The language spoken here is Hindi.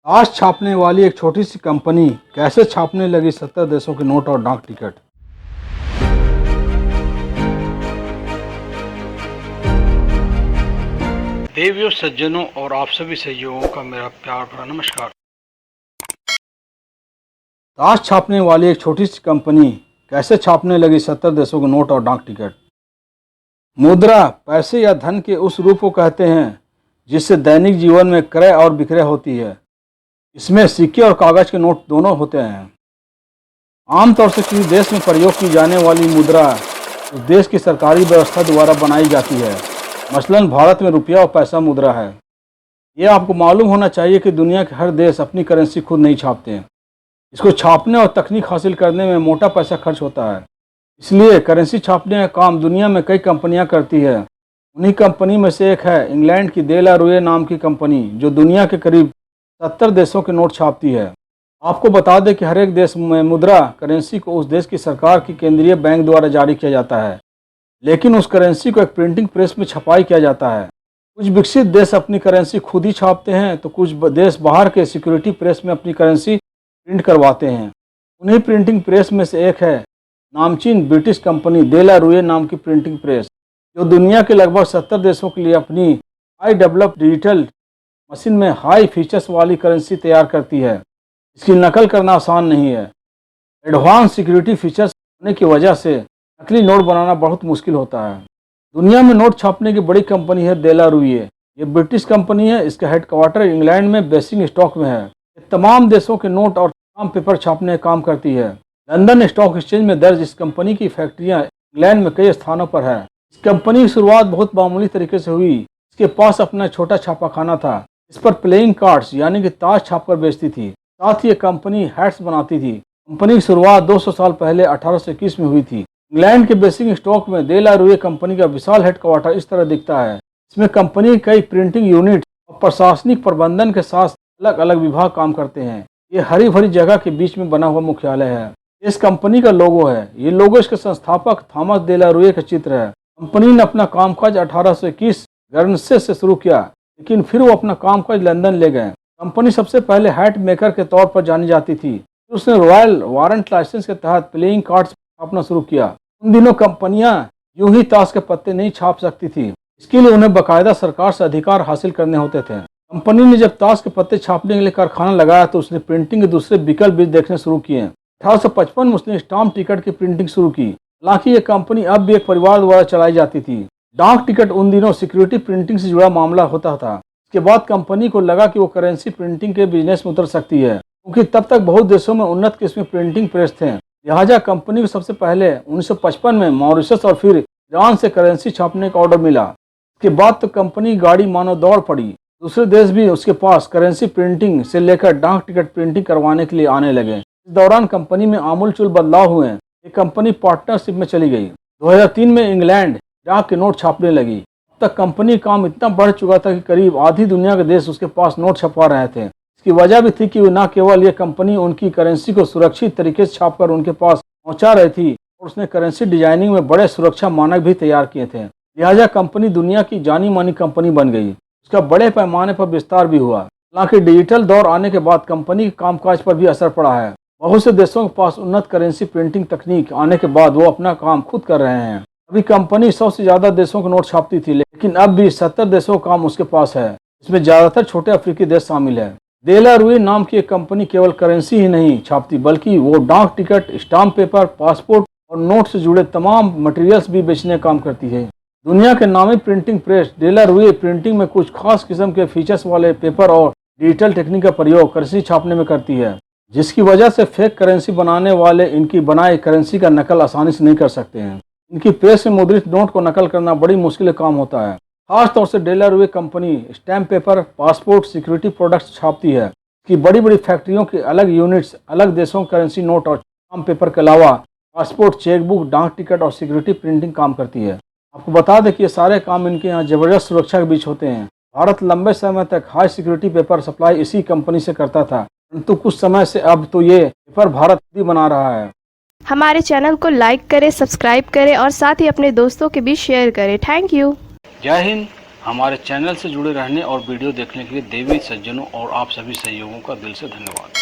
ताश छापने वाली एक छोटी सी कंपनी कैसे छापने लगी 70 देशों के नोट और डाक टिकट। देवियों, सज्जनों और आप सभी सहयोगियों का मेरा प्यार भरा नमस्कार। ताश छापने वाली एक छोटी सी कंपनी कैसे छापने लगी 70 देशों के नोट और डाक टिकट। मुद्रा पैसे या धन के उस रूप को कहते हैं जिससे दैनिक जीवन में क्रय और विक्रय होती है। इसमें सिक्के और कागज के नोट दोनों होते हैं। आमतौर से किसी देश में प्रयोग की जाने वाली मुद्रा उस देश की सरकारी व्यवस्था द्वारा बनाई जाती है। मसलन भारत में रुपया और पैसा मुद्रा है। यह आपको मालूम होना चाहिए कि दुनिया के हर देश अपनी करेंसी खुद नहीं छापते हैं। इसको छापने और तकनीक हासिल करने में मोटा पैसा खर्च होता है। इसलिए करेंसी छापने का काम दुनिया में कई कंपनियां करती है। उन्हीं कंपनी में से एक है इंग्लैंड की दे ला रुए नाम की कंपनी, जो दुनिया के करीब 70 देशों के नोट छापती है। आपको बता दें कि हर एक देश में मुद्रा करेंसी को उस देश की सरकार की केंद्रीय बैंक द्वारा जारी किया जाता है, लेकिन उस करेंसी को एक प्रिंटिंग प्रेस में छपाई किया जाता है। कुछ विकसित देश अपनी करेंसी खुद ही छापते हैं, तो कुछ देश बाहर के सिक्योरिटी प्रेस में अपनी करेंसी प्रिंट करवाते हैं। उन्हीं प्रिंटिंग प्रेस में से एक है नामचीन ब्रिटिश कंपनी दे ला रुए नाम की प्रिंटिंग प्रेस, जो दुनिया के लगभग 70 देशों के लिए अपनी हाई डेवलप्ड डिजिटल मशीन में हाई फीचर्स वाली करेंसी तैयार करती है। इसकी नकल करना आसान नहीं है। एडवांस सिक्योरिटी फीचर्स होने की वजह से नकली नोट बनाना बहुत मुश्किल होता है। दुनिया में नोट छापने की बड़ी कंपनी है दे ला रुए। ये ब्रिटिश कंपनी है। इसका हेडक्वार्टर इंग्लैंड में बेसिंग स्टॉक में है। ये तमाम देशों के नोट और तमाम पेपर छापने का काम करती है। लंदन स्टॉक एक्सचेंज में दर्ज इस कंपनी की फैक्ट्रियाँ इंग्लैंड में कई स्थानों पर है। इस कंपनी की शुरुआत बहुत मामूली तरीके से हुई। इसके पास अपना छोटा छापाखाना था। इस पर प्लेइंग कार्ड्स यानी कि ताश छापकर बेचती थी। साथ ही ये कंपनी हैट्स बनाती थी। कंपनी की शुरुआत 200 साल पहले 1821 में हुई थी। इंग्लैंड के बेसिंग स्टॉक में दे ला रुए कंपनी का विशाल हेडक्वार्टर इस तरह दिखता है। इसमें कंपनी के कई प्रिंटिंग यूनिट और प्रशासनिक प्रबंधन के साथ अलग अलग विभाग काम करते हैं। ये हरी भरी जगह के बीच में बना हुआ मुख्यालय है। इस कंपनी का लोगो है। ये लोगो इसके संस्थापक थॉमस दे ला रुए का चित्र है। कंपनी ने अपना कामकाज 1821 गर्नसे से शुरू किया, लेकिन फिर वो अपना कामकाज लंदन ले गए। कंपनी सबसे पहले हैट मेकर के तौर पर जानी जाती थी। फिर उसने रॉयल वारंट लाइसेंस के तहत प्लेइंग कार्ड्स छापना शुरू किया। उन दिनों कंपनियां यूं ही ताश के पत्ते नहीं छाप सकती थी। इसके लिए उन्हें बाकायदा सरकार से अधिकार हासिल करने होते थे। कंपनी ने जब ताश के पत्ते छापने के लिए कारखाना लगाया तो उसने प्रिंटिंग के दूसरे विकल्प भी देखने शुरू किए। 1855 में उसने स्टाम्प टिकट की प्रिंटिंग शुरू की। हालांकि ये कंपनी अब भी एक परिवार द्वारा चलाई जाती थी। डाक टिकट उन दिनों सिक्योरिटी प्रिंटिंग से जुड़ा मामला होता था। इसके बाद कंपनी को लगा कि वो करेंसी प्रिंटिंग के बिजनेस में उतर सकती है, क्योंकि तब तक बहुत देशों में उन्नत किस्म के प्रिंटिंग प्रेस थे। लिहाजा कंपनी को सबसे पहले 1955 में मॉरिशस और फिर ईरान से करेंसी छापने का ऑर्डर मिला। इसके बाद तो कंपनी की गाड़ी मानो दौड़ पड़ी। दूसरे देश भी उसके पास करेंसी प्रिंटिंग से लेकर डाक टिकट प्रिंटिंग करवाने के लिए आने लगे। इस दौरान कंपनी में आमूलचूल बदलाव हुए। ये कंपनी पार्टनरशिप में चली गई। 2003 में इंग्लैंड डाक के नोट छापने लगी। अब तक कंपनी का काम इतना बढ़ चुका था कि करीब आधी दुनिया के देश उसके पास नोट छपवा रहे थे। इसकी वजह भी थी कि न केवल ये कंपनी उनकी करेंसी को सुरक्षित तरीके से छापकर उनके पास पहुंचा रही थी, और उसने करेंसी डिजाइनिंग में बड़े सुरक्षा मानक भी तैयार किए थे। लिहाजा कंपनी दुनिया की जानी मानी कंपनी बन गई। उसका बड़े पैमाने पर विस्तार भी हुआ। हालांकि डिजिटल दौर आने के बाद कंपनी के कामकाज पर भी असर पड़ा है। बहुत से देशों के पास उन्नत करेंसी प्रिंटिंग तकनीक आने के बाद वो अपना काम खुद कर रहे हैं। अभी कंपनी 100 से ज़्यादा देशों के नोट छापती थी, लेकिन अब भी 70 देशों का काम उसके पास है। इसमें ज़्यादातर छोटे अफ्रीकी देश शामिल है। दे ला रुए नाम की एक कंपनी केवल करेंसी ही नहीं छापती, बल्कि वो डाक टिकट, स्टाम्प पेपर, पासपोर्ट और नोट से जुड़े तमाम मटेरियल्स भी बेचने का काम करती है। दुनिया के नामी प्रिंटिंग प्रेस दे ला रुए प्रिंटिंग में कुछ खास किस्म के फीचर्स वाले पेपर और डिजिटल टेक्निक का प्रयोग करेंसी छापने में करती है, जिसकी वजह से फेक करेंसी बनाने वाले इनकी बनाई करेंसी का नकल आसानी से नहीं कर सकते हैं। इनकी प्रेस में मुद्रित नोट को नकल करना बड़ी मुश्किल काम होता है। खासतौर से De La Rue company stamp paper, passport, security products छापती है। इसकी बड़ी बड़ी फैक्ट्रियों के अलग यूनिट्स अलग देशों करेंसी नोट और स्टाम्प पेपर के अलावा पासपोर्ट, चेकबुक, डाक टिकट और सिक्योरिटी प्रिंटिंग काम करती है। आपको बता दें कि ये सारे काम इनके यहाँ जबरदस्त सुरक्षा के बीच होते हैं। भारत लंबे समय तक हाई सिक्योरिटी पेपर सप्लाई इसी कंपनी से करता था, परंतु कुछ समय से अब तो ये पेपर भारत खुद ही बना रहा है। हमारे चैनल को लाइक करें, सब्सक्राइब करें और साथ ही अपने दोस्तों के बीच शेयर करें। Thank you. जय हिंद, हमारे चैनल से जुड़े रहने और वीडियो देखने के लिए देवी सज्जनों और आप सभी सहयोगों का दिल से धन्यवाद।